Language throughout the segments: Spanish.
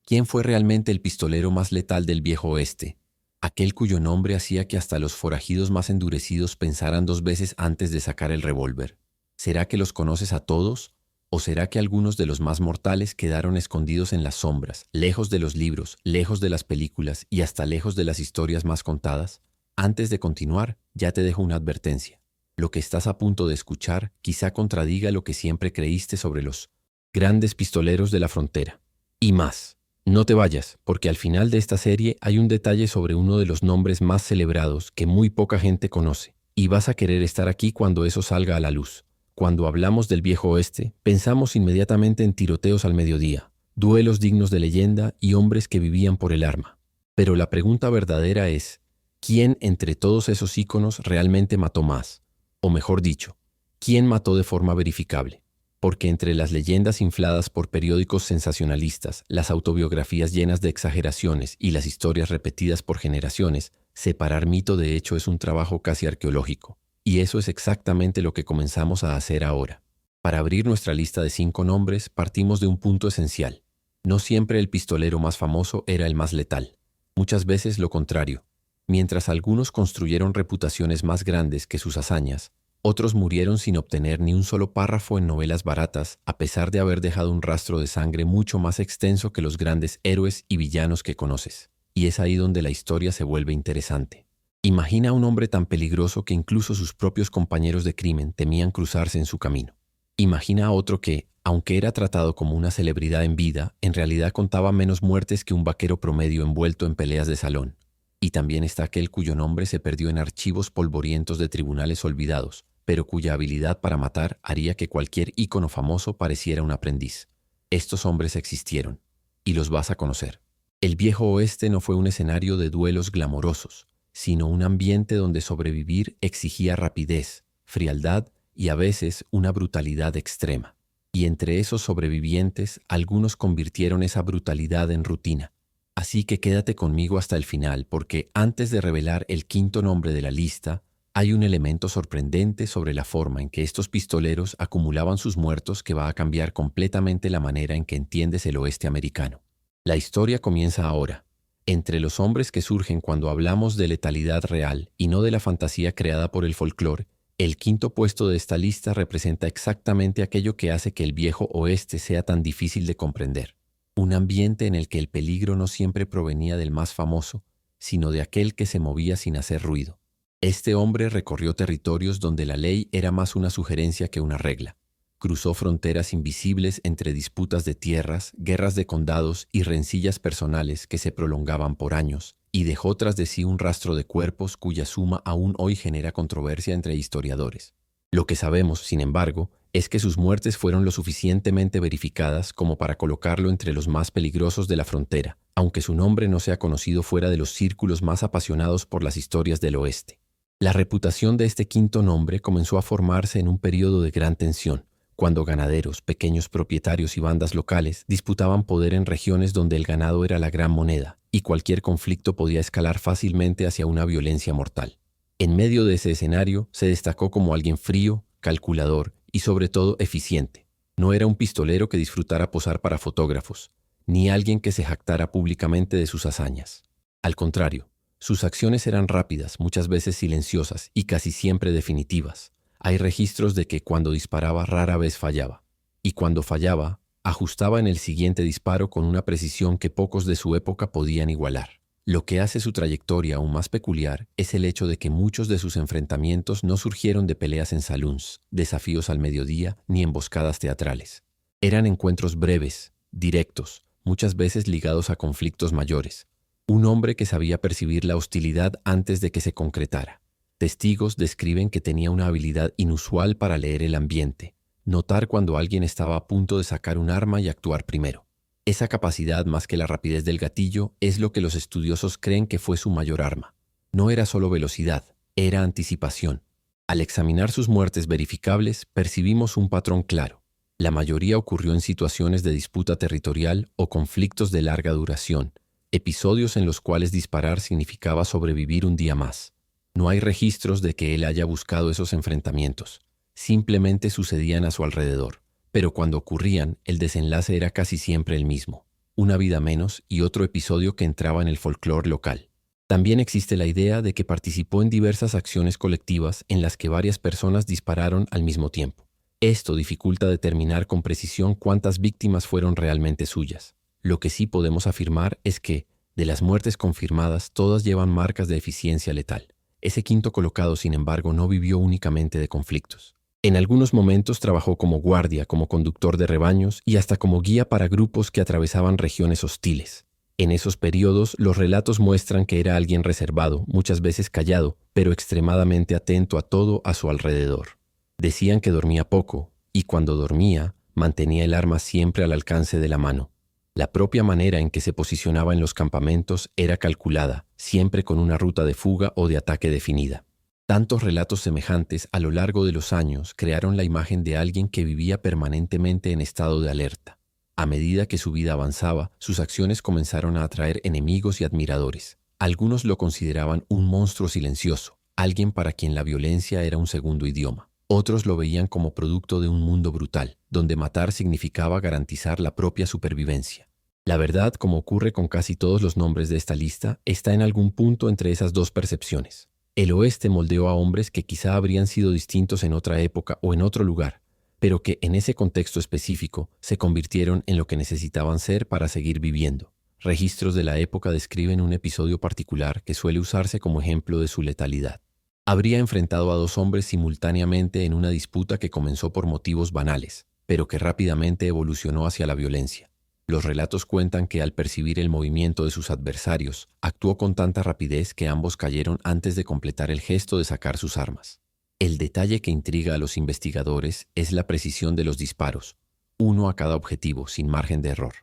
¿Quién fue realmente el pistolero más letal del viejo oeste? Aquel cuyo nombre hacía que hasta los forajidos más endurecidos pensaran dos veces antes de sacar el revólver. ¿Será que los conoces a todos? ¿O será que algunos de los más mortales quedaron escondidos en las sombras, lejos de los libros, lejos de las películas y hasta lejos de las historias más contadas? Antes de continuar, ya te dejo una advertencia. Lo que estás a punto de escuchar quizá contradiga lo que siempre creíste sobre los grandes pistoleros de la frontera. Y más. No te vayas, porque al final de esta serie hay un detalle sobre uno de los nombres más celebrados que muy poca gente conoce, y vas a querer estar aquí cuando eso salga a la luz. Cuando hablamos del viejo oeste, pensamos inmediatamente en tiroteos al mediodía, duelos dignos de leyenda y hombres que vivían por el arma. Pero la pregunta verdadera es, ¿quién entre todos esos íconos realmente mató más? O mejor dicho, ¿quién mató de forma verificable? Porque entre las leyendas infladas por periódicos sensacionalistas, las autobiografías llenas de exageraciones y las historias repetidas por generaciones, separar mito de hecho es un trabajo casi arqueológico. Y eso es exactamente lo que comenzamos a hacer ahora. Para abrir nuestra lista de 5 nombres, partimos de un punto esencial. No siempre el pistolero más famoso era el más letal. Muchas veces lo contrario. Mientras algunos construyeron reputaciones más grandes que sus hazañas, otros murieron sin obtener ni un solo párrafo en novelas baratas, a pesar de haber dejado un rastro de sangre mucho más extenso que los grandes héroes y villanos que conoces. Y es ahí donde la historia se vuelve interesante. Imagina a un hombre tan peligroso que incluso sus propios compañeros de crimen temían cruzarse en su camino. Imagina a otro que, aunque era tratado como una celebridad en vida, en realidad contaba menos muertes que un vaquero promedio envuelto en peleas de salón. Y también está aquel cuyo nombre se perdió en archivos polvorientos de tribunales olvidados, pero cuya habilidad para matar haría que cualquier ícono famoso pareciera un aprendiz. Estos hombres existieron, y los vas a conocer. El viejo oeste no fue un escenario de duelos glamorosos, sino un ambiente donde sobrevivir exigía rapidez, frialdad y a veces una brutalidad extrema. Y entre esos sobrevivientes, algunos convirtieron esa brutalidad en rutina. Así que quédate conmigo hasta el final, porque antes de revelar el 5º nombre de la lista, hay un elemento sorprendente sobre la forma en que estos pistoleros acumulaban sus muertos que va a cambiar completamente la manera en que entiendes el oeste americano. La historia comienza ahora. Entre los hombres que surgen cuando hablamos de letalidad real y no de la fantasía creada por el folclore, el 5º puesto de esta lista representa exactamente aquello que hace que el viejo oeste sea tan difícil de comprender. Un ambiente en el que el peligro no siempre provenía del más famoso, sino de aquel que se movía sin hacer ruido. Este hombre recorrió territorios donde la ley era más una sugerencia que una regla. Cruzó fronteras invisibles entre disputas de tierras, guerras de condados y rencillas personales que se prolongaban por años, y dejó tras de sí un rastro de cuerpos cuya suma aún hoy genera controversia entre historiadores. Lo que sabemos, sin embargo, es que sus muertes fueron lo suficientemente verificadas como para colocarlo entre los más peligrosos de la frontera, aunque su nombre no sea conocido fuera de los círculos más apasionados por las historias del oeste. La reputación de este 5º nombre comenzó a formarse en un periodo de gran tensión, cuando ganaderos, pequeños propietarios y bandas locales disputaban poder en regiones donde el ganado era la gran moneda, y cualquier conflicto podía escalar fácilmente hacia una violencia mortal. En medio de ese escenario, se destacó como alguien frío, calculador y sobre todo eficiente. No era un pistolero que disfrutara posar para fotógrafos, ni alguien que se jactara públicamente de sus hazañas. Al contrario, sus acciones eran rápidas, muchas veces silenciosas y casi siempre definitivas. Hay registros de que cuando disparaba rara vez fallaba, y cuando fallaba, ajustaba en el siguiente disparo con una precisión que pocos de su época podían igualar. Lo que hace su trayectoria aún más peculiar es el hecho de que muchos de sus enfrentamientos no surgieron de peleas en saloons, desafíos al mediodía ni emboscadas teatrales. Eran encuentros breves, directos, muchas veces ligados a conflictos mayores. Un hombre que sabía percibir la hostilidad antes de que se concretara. Testigos describen que tenía una habilidad inusual para leer el ambiente, notar cuando alguien estaba a punto de sacar un arma y actuar primero. Esa capacidad, más que la rapidez del gatillo, es lo que los estudiosos creen que fue su mayor arma. No era solo velocidad, era anticipación. Al examinar sus muertes verificables, percibimos un patrón claro. La mayoría ocurrió en situaciones de disputa territorial o conflictos de larga duración, episodios en los cuales disparar significaba sobrevivir un día más. No hay registros de que él haya buscado esos enfrentamientos. Simplemente sucedían a su alrededor. Pero cuando ocurrían, el desenlace era casi siempre el mismo. una vida menos y otro episodio que entraba en el folclore local. También existe la idea de que participó en diversas acciones colectivas en las que varias personas dispararon al mismo tiempo. Esto dificulta determinar con precisión cuántas víctimas fueron realmente suyas. Lo que sí podemos afirmar es que, de las muertes confirmadas, todas llevan marcas de eficiencia letal. Ese quinto colocado, sin embargo, no vivió únicamente de conflictos. En algunos momentos trabajó como guardia, como conductor de rebaños y hasta como guía para grupos que atravesaban regiones hostiles. En esos periodos, los relatos muestran que era alguien reservado, muchas veces callado, pero extremadamente atento a todo a su alrededor. Decían que dormía poco, y cuando dormía, mantenía el arma siempre al alcance de la mano. La propia manera en que se posicionaba en los campamentos era calculada, siempre con una ruta de fuga o de ataque definida. Tantos relatos semejantes a lo largo de los años crearon la imagen de alguien que vivía permanentemente en estado de alerta. A medida que su vida avanzaba, sus acciones comenzaron a atraer enemigos y admiradores. Algunos lo consideraban un monstruo silencioso, alguien para quien la violencia era un segundo idioma. Otros lo veían como producto de un mundo brutal, donde matar significaba garantizar la propia supervivencia. La verdad, como ocurre con casi todos los nombres de esta lista, está en algún punto entre esas dos percepciones. El oeste moldeó a hombres que quizá habrían sido distintos en otra época o en otro lugar, pero que en ese contexto específico se convirtieron en lo que necesitaban ser para seguir viviendo. Registros de la época describen un episodio particular que suele usarse como ejemplo de su letalidad. Habría enfrentado a 2 hombres simultáneamente en una disputa que comenzó por motivos banales, pero que rápidamente evolucionó hacia la violencia. Los relatos cuentan que al percibir el movimiento de sus adversarios, actuó con tanta rapidez que ambos cayeron antes de completar el gesto de sacar sus armas. El detalle que intriga a los investigadores es la precisión de los disparos, uno a cada objetivo, sin margen de error.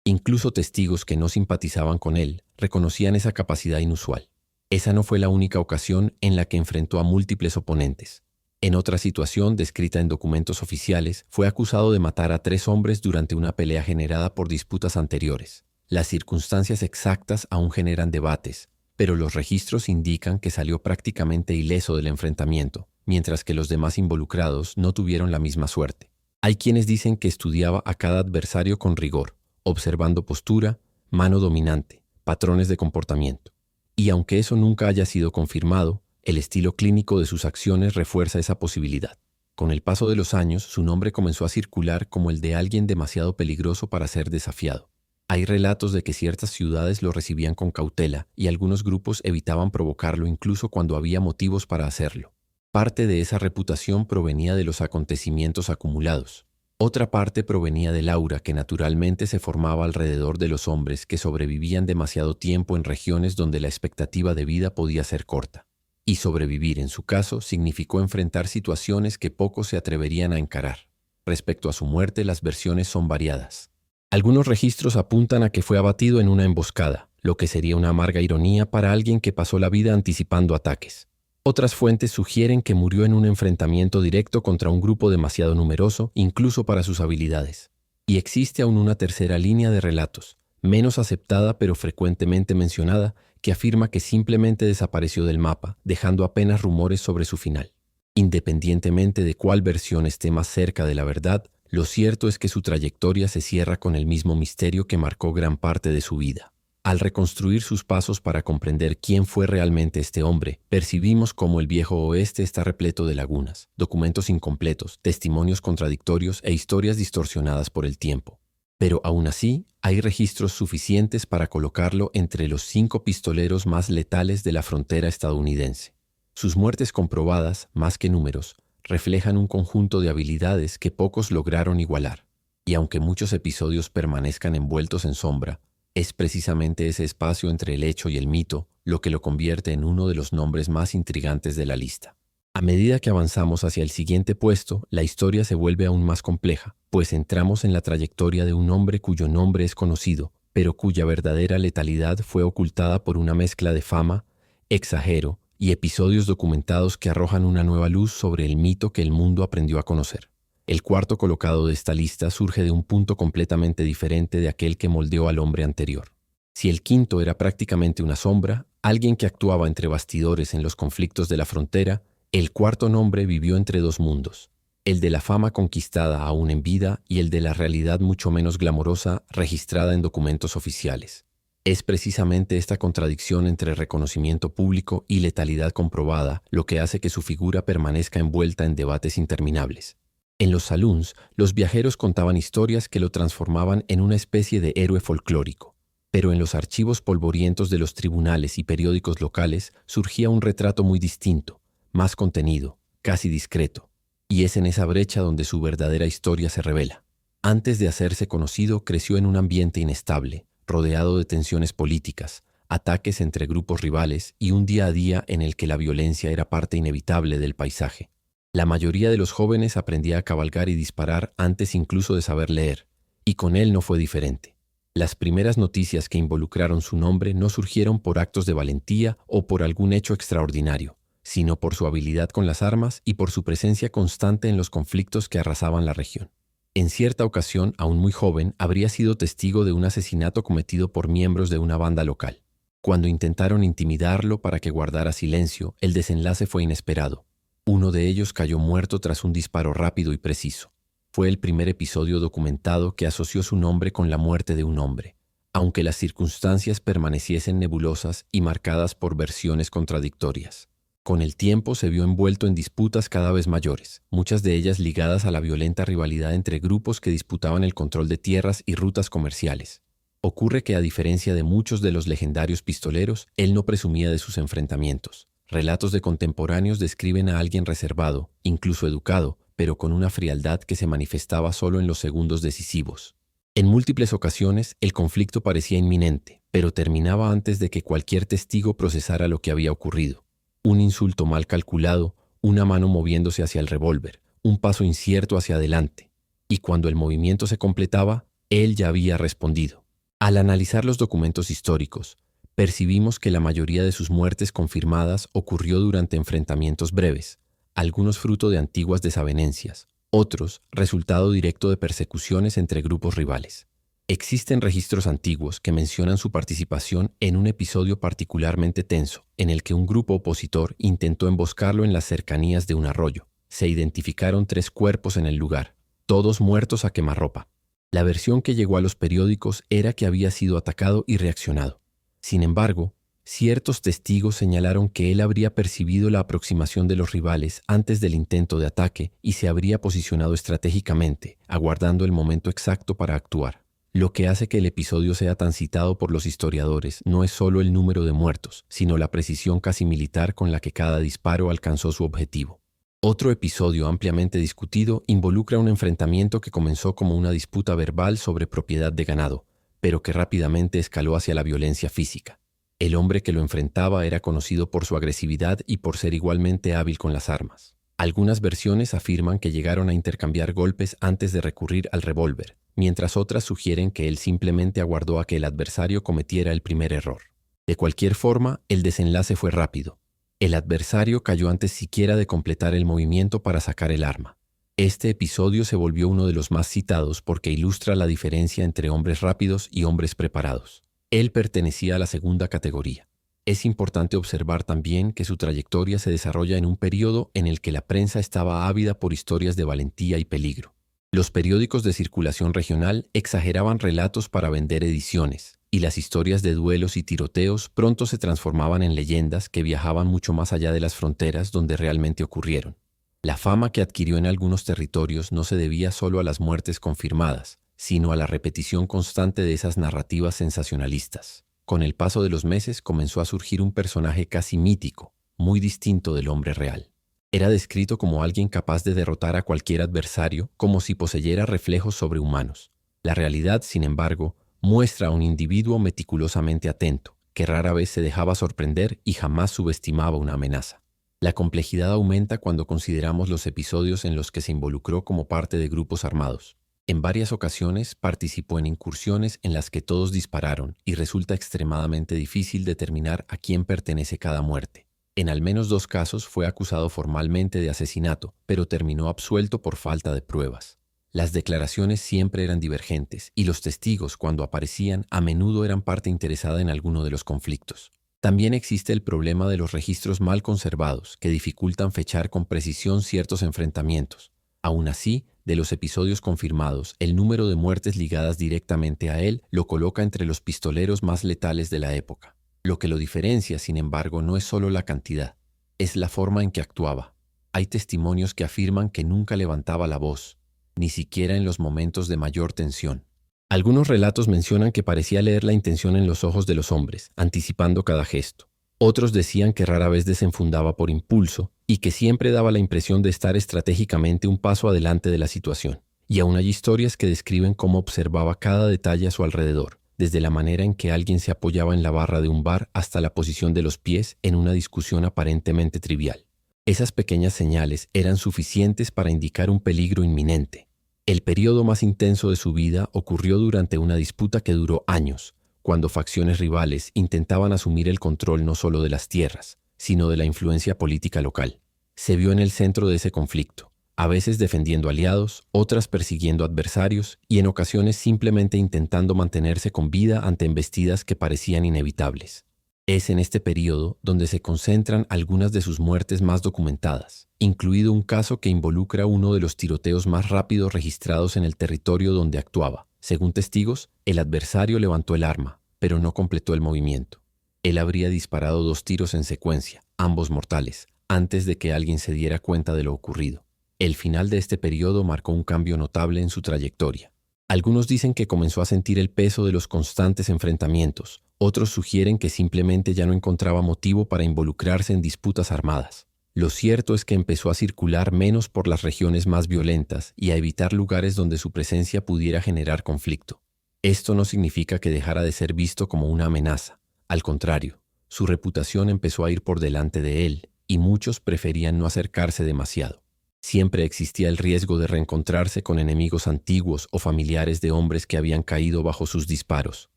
Incluso testigos que no simpatizaban con él reconocían esa capacidad inusual. Esa no fue la única ocasión en la que enfrentó a múltiples oponentes. En otra situación, descrita en documentos oficiales, fue acusado de matar a 3 hombres durante una pelea generada por disputas anteriores. Las circunstancias exactas aún generan debates, pero los registros indican que salió prácticamente ileso del enfrentamiento, mientras que los demás involucrados no tuvieron la misma suerte. Hay quienes dicen que estudiaba a cada adversario con rigor, observando postura, mano dominante, patrones de comportamiento. Y aunque eso nunca haya sido confirmado, el estilo clínico de sus acciones refuerza esa posibilidad. Con el paso de los años, su nombre comenzó a circular como el de alguien demasiado peligroso para ser desafiado. Hay relatos de que ciertas ciudades lo recibían con cautela y algunos grupos evitaban provocarlo incluso cuando había motivos para hacerlo. Parte de esa reputación provenía de los acontecimientos acumulados. Otra parte provenía del aura que naturalmente se formaba alrededor de los hombres que sobrevivían demasiado tiempo en regiones donde la expectativa de vida podía ser corta. Y sobrevivir, en su caso, significó enfrentar situaciones que pocos se atreverían a encarar. Respecto a su muerte, las versiones son variadas. Algunos registros apuntan a que fue abatido en una emboscada, lo que sería una amarga ironía para alguien que pasó la vida anticipando ataques. Otras fuentes sugieren que murió en un enfrentamiento directo contra un grupo demasiado numeroso, incluso para sus habilidades. Y existe aún una tercera línea de relatos, menos aceptada pero frecuentemente mencionada, que afirma que simplemente desapareció del mapa, dejando apenas rumores sobre su final. Independientemente de cuál versión esté más cerca de la verdad, lo cierto es que su trayectoria se cierra con el mismo misterio que marcó gran parte de su vida. Al reconstruir sus pasos para comprender quién fue realmente este hombre, percibimos cómo el viejo oeste está repleto de lagunas, documentos incompletos, testimonios contradictorios e historias distorsionadas por el tiempo. Pero aún así, hay registros suficientes para colocarlo entre los 5 pistoleros más letales de la frontera estadounidense. Sus muertes comprobadas, más que números, reflejan un conjunto de habilidades que pocos lograron igualar. Y aunque muchos episodios permanezcan envueltos en sombra, es precisamente ese espacio entre el hecho y el mito lo que lo convierte en uno de los nombres más intrigantes de la lista. A medida que avanzamos hacia el siguiente puesto, la historia se vuelve aún más compleja, pues entramos en la trayectoria de un hombre cuyo nombre es conocido, pero cuya verdadera letalidad fue ocultada por una mezcla de fama, exagero y episodios documentados que arrojan una nueva luz sobre el mito que el mundo aprendió a conocer. El cuarto colocado de esta lista surge de un punto completamente diferente de aquel que moldeó al hombre anterior. Si el quinto era prácticamente una sombra, alguien que actuaba entre bastidores en los conflictos de la frontera, el cuarto nombre vivió entre 2 mundos. el de la fama conquistada aún en vida y el de la realidad mucho menos glamorosa registrada en documentos oficiales. Es precisamente esta contradicción entre reconocimiento público y letalidad comprobada lo que hace que su figura permanezca envuelta en debates interminables. En los saloons, los viajeros contaban historias que lo transformaban en una especie de héroe folclórico, pero en los archivos polvorientos de los tribunales y periódicos locales surgía un retrato muy distinto, más contenido, casi discreto, y es en esa brecha donde su verdadera historia se revela. Antes de hacerse conocido, creció en un ambiente inestable, rodeado de tensiones políticas, ataques entre grupos rivales y un día a día en el que la violencia era parte inevitable del paisaje. La mayoría de los jóvenes aprendía a cabalgar y disparar antes incluso de saber leer, y con él no fue diferente. Las primeras noticias que involucraron su nombre no surgieron por actos de valentía o por algún hecho extraordinario, sino por su habilidad con las armas y por su presencia constante en los conflictos que arrasaban la región. En cierta ocasión, aún muy joven, habría sido testigo de un asesinato cometido por miembros de una banda local. Cuando intentaron intimidarlo para que guardara silencio, el desenlace fue inesperado. Uno de ellos cayó muerto tras un disparo rápido y preciso. Fue el primer episodio documentado que asoció su nombre con la muerte de un hombre, aunque las circunstancias permaneciesen nebulosas y marcadas por versiones contradictorias. Con el tiempo se vio envuelto en disputas cada vez mayores, muchas de ellas ligadas a la violenta rivalidad entre grupos que disputaban el control de tierras y rutas comerciales. Ocurre que, a diferencia de muchos de los legendarios pistoleros, él no presumía de sus enfrentamientos. Relatos de contemporáneos describen a alguien reservado, incluso educado, pero con una frialdad que se manifestaba solo en los segundos decisivos. En múltiples ocasiones, el conflicto parecía inminente, pero terminaba antes de que cualquier testigo procesara lo que había ocurrido. Un insulto mal calculado, una mano moviéndose hacia el revólver, un paso incierto hacia adelante. Y cuando el movimiento se completaba, él ya había respondido. Al analizar los documentos históricos, percibimos que la mayoría de sus muertes confirmadas ocurrió durante enfrentamientos breves, algunos fruto de antiguas desavenencias, otros resultado directo de persecuciones entre grupos rivales. Existen registros antiguos que mencionan su participación en un episodio particularmente tenso, en el que un grupo opositor intentó emboscarlo en las cercanías de un arroyo. Se identificaron 3 cuerpos en el lugar, todos muertos a quemarropa. La versión que llegó a los periódicos era que había sido atacado y reaccionado. Sin embargo, ciertos testigos señalaron que él habría percibido la aproximación de los rivales antes del intento de ataque y se habría posicionado estratégicamente, aguardando el momento exacto para actuar. Lo que hace que el episodio sea tan citado por los historiadores no es solo el número de muertos, sino la precisión casi militar con la que cada disparo alcanzó su objetivo. Otro episodio ampliamente discutido involucra un enfrentamiento que comenzó como una disputa verbal sobre propiedad de ganado, pero que rápidamente escaló hacia la violencia física. El hombre que lo enfrentaba era conocido por su agresividad y por ser igualmente hábil con las armas. Algunas versiones afirman que llegaron a intercambiar golpes antes de recurrir al revólver, mientras otras sugieren que él simplemente aguardó a que el adversario cometiera el primer error. De cualquier forma, el desenlace fue rápido. El adversario cayó antes siquiera de completar el movimiento para sacar el arma. Este episodio se volvió uno de los más citados porque ilustra la diferencia entre hombres rápidos y hombres preparados. Él pertenecía a la segunda categoría. Es importante observar también que su trayectoria se desarrolla en un periodo en el que la prensa estaba ávida por historias de valentía y peligro. Los periódicos de circulación regional exageraban relatos para vender ediciones, y las historias de duelos y tiroteos pronto se transformaban en leyendas que viajaban mucho más allá de las fronteras donde realmente ocurrieron. La fama que adquirió en algunos territorios no se debía solo a las muertes confirmadas, sino a la repetición constante de esas narrativas sensacionalistas. Con el paso de los meses comenzó a surgir un personaje casi mítico, muy distinto del hombre real. Era descrito como alguien capaz de derrotar a cualquier adversario, como si poseyera reflejos sobrehumanos. La realidad, sin embargo, muestra a un individuo meticulosamente atento, que rara vez se dejaba sorprender y jamás subestimaba una amenaza. La complejidad aumenta cuando consideramos los episodios en los que se involucró como parte de grupos armados. En varias ocasiones participó en incursiones en las que todos dispararon y resulta extremadamente difícil determinar a quién pertenece cada muerte. En al menos 2 casos fue acusado formalmente de asesinato, pero terminó absuelto por falta de pruebas. Las declaraciones siempre eran divergentes y los testigos, cuando aparecían, a menudo eran parte interesada en alguno de los conflictos. También existe el problema de los registros mal conservados, que dificultan fechar con precisión ciertos enfrentamientos. Aún así, de los episodios confirmados, el número de muertes ligadas directamente a él lo coloca entre los pistoleros más letales de la época. Lo que lo diferencia, sin embargo, no es solo la cantidad, es la forma en que actuaba. Hay testimonios que afirman que nunca levantaba la voz, ni siquiera en los momentos de mayor tensión. Algunos relatos mencionan que parecía leer la intención en los ojos de los hombres, anticipando cada gesto. Otros decían que rara vez desenfundaba por impulso y que siempre daba la impresión de estar estratégicamente un paso adelante de la situación. Y aún hay historias que describen cómo observaba cada detalle a su alrededor, desde la manera en que alguien se apoyaba en la barra de un bar hasta la posición de los pies en una discusión aparentemente trivial. Esas pequeñas señales eran suficientes para indicar un peligro inminente. El periodo más intenso de su vida ocurrió durante una disputa que duró años, cuando facciones rivales intentaban asumir el control no solo de las tierras, sino de la influencia política local. Se vio en el centro de ese conflicto, a veces defendiendo aliados, otras persiguiendo adversarios y en ocasiones simplemente intentando mantenerse con vida ante embestidas que parecían inevitables. Es en este periodo donde se concentran algunas de sus muertes más documentadas, incluido un caso que involucra uno de los tiroteos más rápidos registrados en el territorio donde actuaba. Según testigos, el adversario levantó el arma, pero no completó el movimiento. Él habría disparado 2 tiros en secuencia, ambos mortales, antes de que alguien se diera cuenta de lo ocurrido. El final de este periodo marcó un cambio notable en su trayectoria. Algunos dicen que comenzó a sentir el peso de los constantes enfrentamientos. Otros sugieren que simplemente ya no encontraba motivo para involucrarse en disputas armadas. Lo cierto es que empezó a circular menos por las regiones más violentas y a evitar lugares donde su presencia pudiera generar conflicto. Esto no significa que dejara de ser visto como una amenaza. Al contrario, su reputación empezó a ir por delante de él y muchos preferían no acercarse demasiado. Siempre existía el riesgo de reencontrarse con enemigos antiguos o familiares de hombres que habían caído bajo sus disparos.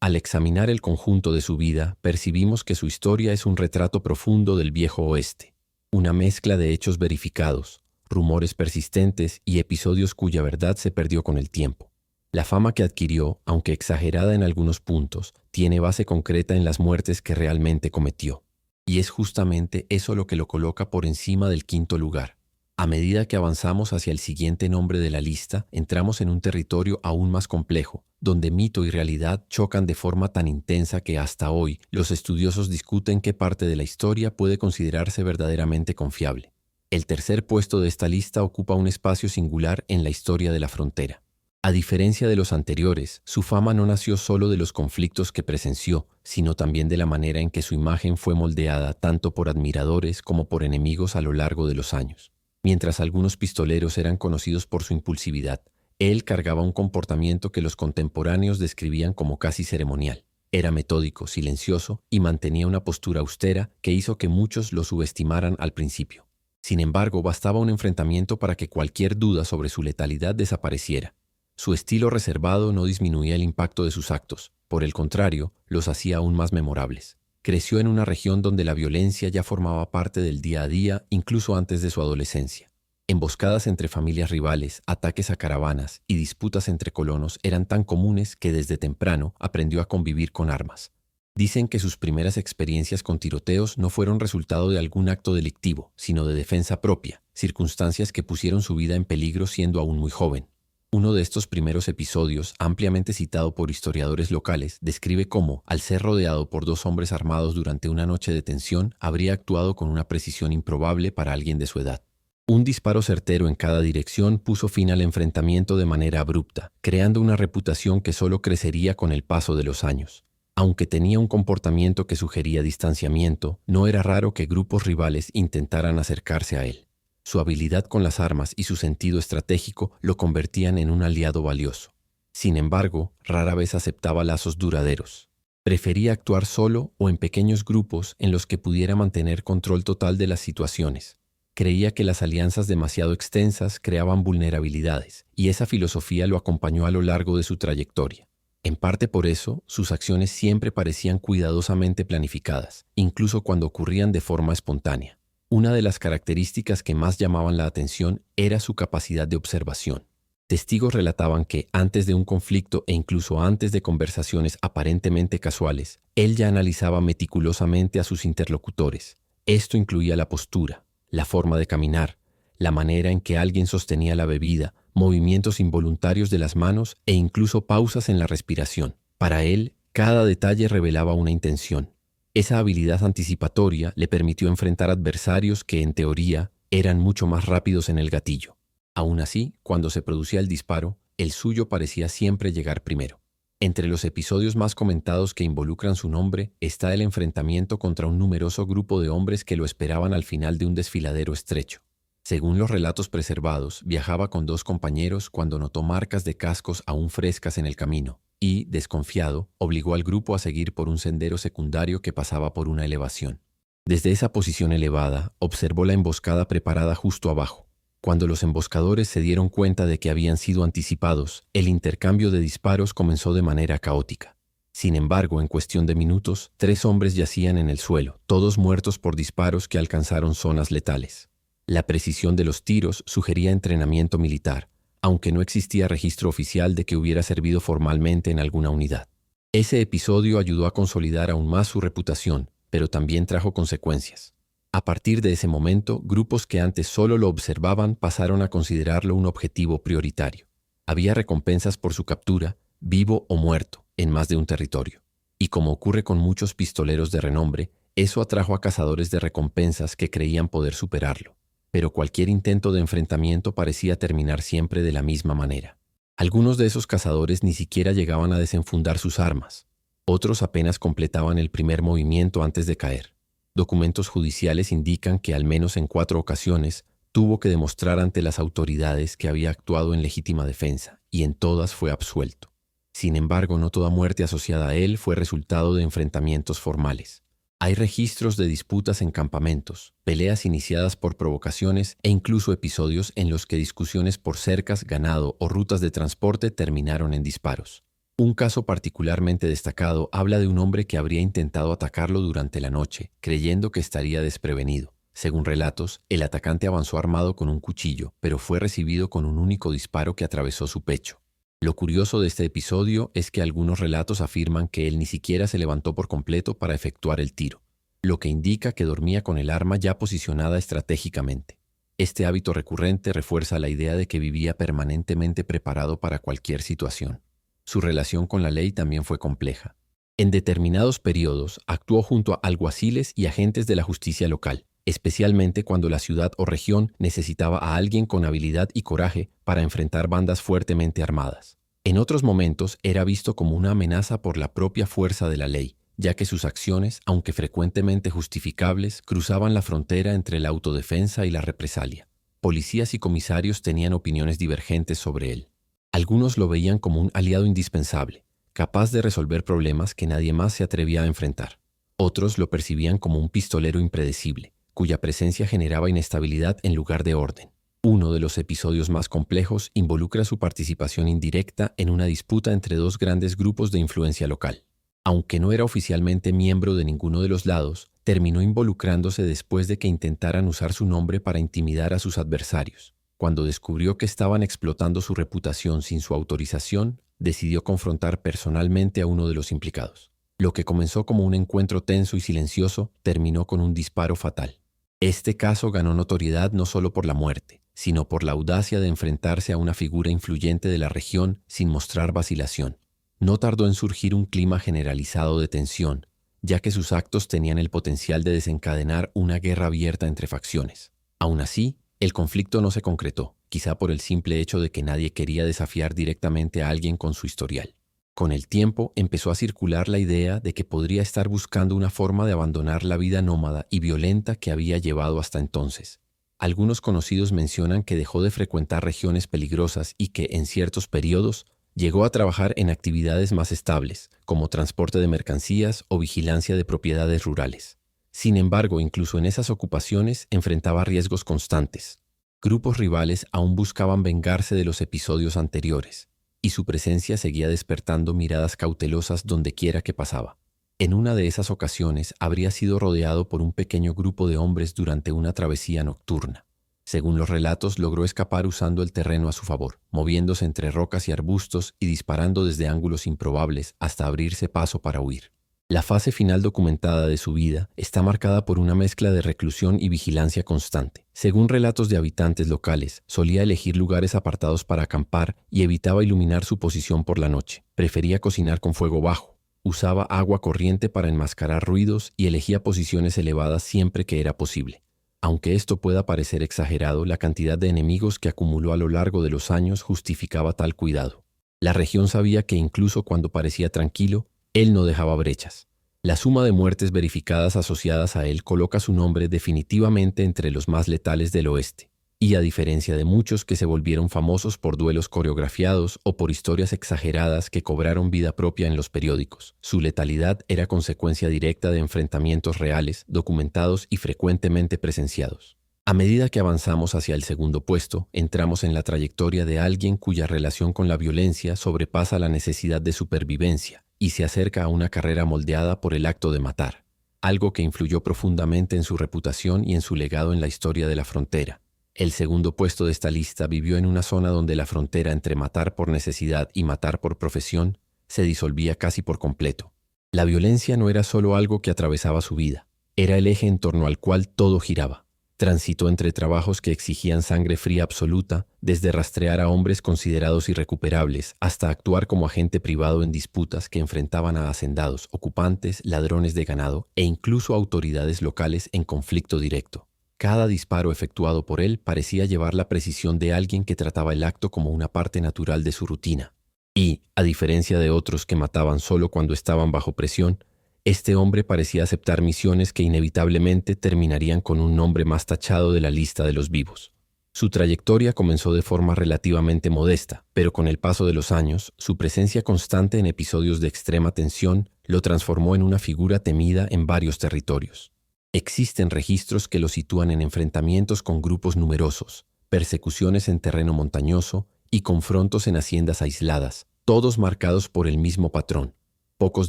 Al examinar el conjunto de su vida, percibimos que su historia es un retrato profundo del viejo oeste, una mezcla de hechos verificados, rumores persistentes y episodios cuya verdad se perdió con el tiempo. La fama que adquirió, aunque exagerada en algunos puntos, tiene base concreta en las muertes que realmente cometió. Y es justamente eso lo que lo coloca por encima del 5º lugar. A medida que avanzamos hacia el siguiente nombre de la lista, entramos en un territorio aún más complejo, donde mito y realidad chocan de forma tan intensa que hasta hoy los estudiosos discuten qué parte de la historia puede considerarse verdaderamente confiable. El tercer puesto de esta lista ocupa un espacio singular en la historia de la frontera. A diferencia de los anteriores, su fama no nació solo de los conflictos que presenció, sino también de la manera en que su imagen fue moldeada tanto por admiradores como por enemigos a lo largo de los años. Mientras algunos pistoleros eran conocidos por su impulsividad, él cargaba un comportamiento que los contemporáneos describían como casi ceremonial. Era metódico, silencioso y mantenía una postura austera que hizo que muchos lo subestimaran al principio. Sin embargo, bastaba un enfrentamiento para que cualquier duda sobre su letalidad desapareciera. Su estilo reservado no disminuía el impacto de sus actos, por el contrario, los hacía aún más memorables. Creció en una región donde la violencia ya formaba parte del día a día, incluso antes de su adolescencia. Emboscadas entre familias rivales, ataques a caravanas y disputas entre colonos eran tan comunes que desde temprano aprendió a convivir con armas. Dicen que sus primeras experiencias con tiroteos no fueron resultado de algún acto delictivo, sino de defensa propia, circunstancias que pusieron su vida en peligro siendo aún muy joven. Uno de estos primeros episodios, ampliamente citado por historiadores locales, describe cómo, al ser rodeado por 2 hombres armados durante una noche de tensión, habría actuado con una precisión improbable para alguien de su edad. Un disparo certero en cada dirección puso fin al enfrentamiento de manera abrupta, creando una reputación que solo crecería con el paso de los años. Aunque tenía un comportamiento que sugería distanciamiento, no era raro que grupos rivales intentaran acercarse a él. Su habilidad con las armas y su sentido estratégico lo convertían en un aliado valioso. Sin embargo, rara vez aceptaba lazos duraderos. Prefería actuar solo o en pequeños grupos en los que pudiera mantener control total de las situaciones. Creía que las alianzas demasiado extensas creaban vulnerabilidades, y esa filosofía lo acompañó a lo largo de su trayectoria. En parte por eso, sus acciones siempre parecían cuidadosamente planificadas, incluso cuando ocurrían de forma espontánea. Una de las características que más llamaban la atención era su capacidad de observación. Testigos relataban que antes de un conflicto e incluso antes de conversaciones aparentemente casuales, él ya analizaba meticulosamente a sus interlocutores. Esto incluía la postura, la forma de caminar, la manera en que alguien sostenía la bebida, movimientos involuntarios de las manos e incluso pausas en la respiración. Para él, cada detalle revelaba una intención. Esa habilidad anticipatoria le permitió enfrentar adversarios que, en teoría, eran mucho más rápidos en el gatillo. Aún así, cuando se producía el disparo, el suyo parecía siempre llegar primero. Entre los episodios más comentados que involucran su nombre está el enfrentamiento contra un numeroso grupo de hombres que lo esperaban al final de un desfiladero estrecho. Según los relatos preservados, viajaba con 2 compañeros cuando notó marcas de cascos aún frescas en el camino y, desconfiado, obligó al grupo a seguir por un sendero secundario que pasaba por una elevación. Desde esa posición elevada, observó la emboscada preparada justo abajo. Cuando los emboscadores se dieron cuenta de que habían sido anticipados, el intercambio de disparos comenzó de manera caótica. Sin embargo, en cuestión de minutos, 3 hombres yacían en el suelo, todos muertos por disparos que alcanzaron zonas letales. La precisión de los tiros sugería entrenamiento militar, aunque no existía registro oficial de que hubiera servido formalmente en alguna unidad. Ese episodio ayudó a consolidar aún más su reputación, pero también trajo consecuencias. A partir de ese momento, grupos que antes solo lo observaban pasaron a considerarlo un objetivo prioritario. Había recompensas por su captura, vivo o muerto, en más de un territorio. Y como ocurre con muchos pistoleros de renombre, eso atrajo a cazadores de recompensas que creían poder superarlo. Pero cualquier intento de enfrentamiento parecía terminar siempre de la misma manera. Algunos de esos cazadores ni siquiera llegaban a desenfundar sus armas. Otros apenas completaban el primer movimiento antes de caer. Documentos judiciales indican que al menos en 4 ocasiones tuvo que demostrar ante las autoridades que había actuado en legítima defensa, y en todas fue absuelto. Sin embargo, no toda muerte asociada a él fue resultado de enfrentamientos formales. Hay registros de disputas en campamentos, peleas iniciadas por provocaciones e incluso episodios en los que discusiones por cercas, ganado o rutas de transporte terminaron en disparos. Un caso particularmente destacado habla de un hombre que habría intentado atacarlo durante la noche, creyendo que estaría desprevenido. Según relatos, el atacante avanzó armado con un cuchillo, pero fue recibido con un único disparo que atravesó su pecho. Lo curioso de este episodio es que algunos relatos afirman que él ni siquiera se levantó por completo para efectuar el tiro, lo que indica que dormía con el arma ya posicionada estratégicamente. Este hábito recurrente refuerza la idea de que vivía permanentemente preparado para cualquier situación. Su relación con la ley también fue compleja. En determinados periodos actuó junto a alguaciles y agentes de la justicia local, especialmente cuando la ciudad o región necesitaba a alguien con habilidad y coraje para enfrentar bandas fuertemente armadas. En otros momentos era visto como una amenaza por la propia fuerza de la ley, ya que sus acciones, aunque frecuentemente justificables, cruzaban la frontera entre la autodefensa y la represalia. Policías y comisarios tenían opiniones divergentes sobre él. Algunos lo veían como un aliado indispensable, capaz de resolver problemas que nadie más se atrevía a enfrentar. Otros lo percibían como un pistolero impredecible, cuya presencia generaba inestabilidad en lugar de orden. Uno de los episodios más complejos involucra su participación indirecta en una disputa entre 2 grandes grupos de influencia local. Aunque no era oficialmente miembro de ninguno de los lados, terminó involucrándose después de que intentaran usar su nombre para intimidar a sus adversarios. Cuando descubrió que estaban explotando su reputación sin su autorización, decidió confrontar personalmente a uno de los implicados. Lo que comenzó como un encuentro tenso y silencioso terminó con un disparo fatal. Este caso ganó notoriedad no solo por la muerte, sino por la audacia de enfrentarse a una figura influyente de la región sin mostrar vacilación. No tardó en surgir un clima generalizado de tensión, ya que sus actos tenían el potencial de desencadenar una guerra abierta entre facciones. Aún así, el conflicto no se concretó, quizá por el simple hecho de que nadie quería desafiar directamente a alguien con su historial. Con el tiempo empezó a circular la idea de que podría estar buscando una forma de abandonar la vida nómada y violenta que había llevado hasta entonces. Algunos conocidos mencionan que dejó de frecuentar regiones peligrosas y que, en ciertos periodos, llegó a trabajar en actividades más estables, como transporte de mercancías o vigilancia de propiedades rurales. Sin embargo, incluso en esas ocupaciones enfrentaba riesgos constantes. Grupos rivales aún buscaban vengarse de los episodios anteriores, y su presencia seguía despertando miradas cautelosas dondequiera que pasaba. En una de esas ocasiones habría sido rodeado por un pequeño grupo de hombres durante una travesía nocturna. Según los relatos, logró escapar usando el terreno a su favor, moviéndose entre rocas y arbustos y disparando desde ángulos improbables hasta abrirse paso para huir. La fase final documentada de su vida está marcada por una mezcla de reclusión y vigilancia constante. Según relatos de habitantes locales, solía elegir lugares apartados para acampar y evitaba iluminar su posición por la noche. Prefería cocinar con fuego bajo. Usaba agua corriente para enmascarar ruidos y elegía posiciones elevadas siempre que era posible. Aunque esto pueda parecer exagerado, la cantidad de enemigos que acumuló a lo largo de los años justificaba tal cuidado. La región sabía que incluso cuando parecía tranquilo, él no dejaba brechas. La suma de muertes verificadas asociadas a él coloca su nombre definitivamente entre los más letales del oeste. Y a diferencia de muchos que se volvieron famosos por duelos coreografiados o por historias exageradas que cobraron vida propia en los periódicos, su letalidad era consecuencia directa de enfrentamientos reales, documentados y frecuentemente presenciados. A medida que avanzamos hacia el segundo puesto, entramos en la trayectoria de alguien cuya relación con la violencia sobrepasa la necesidad de supervivencia y se acerca a una carrera moldeada por el acto de matar, algo que influyó profundamente en su reputación y en su legado en la historia de la frontera. El segundo puesto de esta lista vivió en una zona donde la frontera entre matar por necesidad y matar por profesión se disolvía casi por completo. La violencia no era solo algo que atravesaba su vida, era el eje en torno al cual todo giraba. Transitó entre trabajos que exigían sangre fría absoluta, desde rastrear a hombres considerados irrecuperables hasta actuar como agente privado en disputas que enfrentaban a hacendados, ocupantes, ladrones de ganado e incluso autoridades locales en conflicto directo. Cada disparo efectuado por él parecía llevar la precisión de alguien que trataba el acto como una parte natural de su rutina. Y, a diferencia de otros que mataban solo cuando estaban bajo presión, este hombre parecía aceptar misiones que inevitablemente terminarían con un nombre más tachado de la lista de los vivos. Su trayectoria comenzó de forma relativamente modesta, pero con el paso de los años, su presencia constante en episodios de extrema tensión lo transformó en una figura temida en varios territorios. Existen registros que lo sitúan en enfrentamientos con grupos numerosos, persecuciones en terreno montañoso y confrontos en haciendas aisladas, todos marcados por el mismo patrón: pocos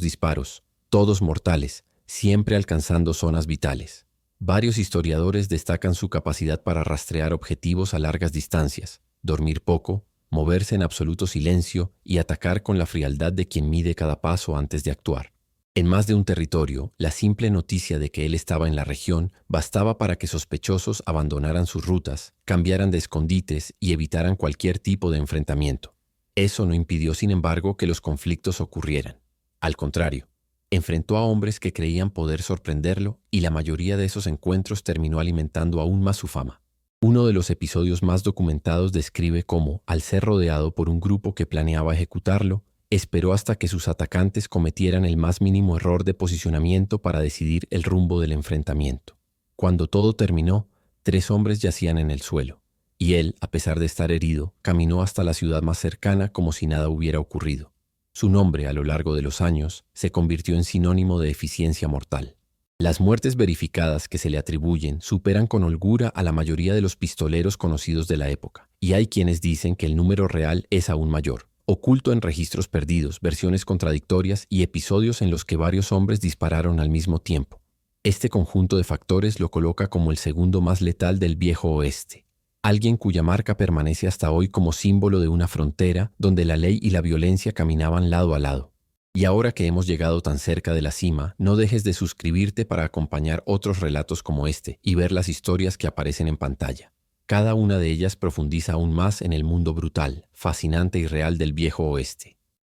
disparos, todos mortales, siempre alcanzando zonas vitales. Varios historiadores destacan su capacidad para rastrear objetivos a largas distancias, dormir poco, moverse en absoluto silencio y atacar con la frialdad de quien mide cada paso antes de actuar. En más de un territorio, la simple noticia de que él estaba en la región bastaba para que sospechosos abandonaran sus rutas, cambiaran de escondites y evitaran cualquier tipo de enfrentamiento. Eso no impidió, sin embargo, que los conflictos ocurrieran. Al contrario, enfrentó a hombres que creían poder sorprenderlo y la mayoría de esos encuentros terminó alimentando aún más su fama. Uno de los episodios más documentados describe cómo, al ser rodeado por un grupo que planeaba ejecutarlo, esperó hasta que sus atacantes cometieran el más mínimo error de posicionamiento para decidir el rumbo del enfrentamiento. Cuando todo terminó, 3 hombres yacían en el suelo, y él, a pesar de estar herido, caminó hasta la ciudad más cercana como si nada hubiera ocurrido. Su nombre, a lo largo de los años, se convirtió en sinónimo de eficiencia mortal. Las muertes verificadas que se le atribuyen superan con holgura a la mayoría de los pistoleros conocidos de la época, y hay quienes dicen que el número real es aún mayor, oculto en registros perdidos, versiones contradictorias y episodios en los que varios hombres dispararon al mismo tiempo. Este conjunto de factores lo coloca como el segundo más letal del viejo oeste. Alguien cuya marca permanece hasta hoy como símbolo de una frontera donde la ley y la violencia caminaban lado a lado. Y ahora que hemos llegado tan cerca de la cima, no dejes de suscribirte para acompañar otros relatos como este y ver las historias que aparecen en pantalla. Cada una de ellas profundiza aún más en el mundo brutal, fascinante y real del viejo oeste.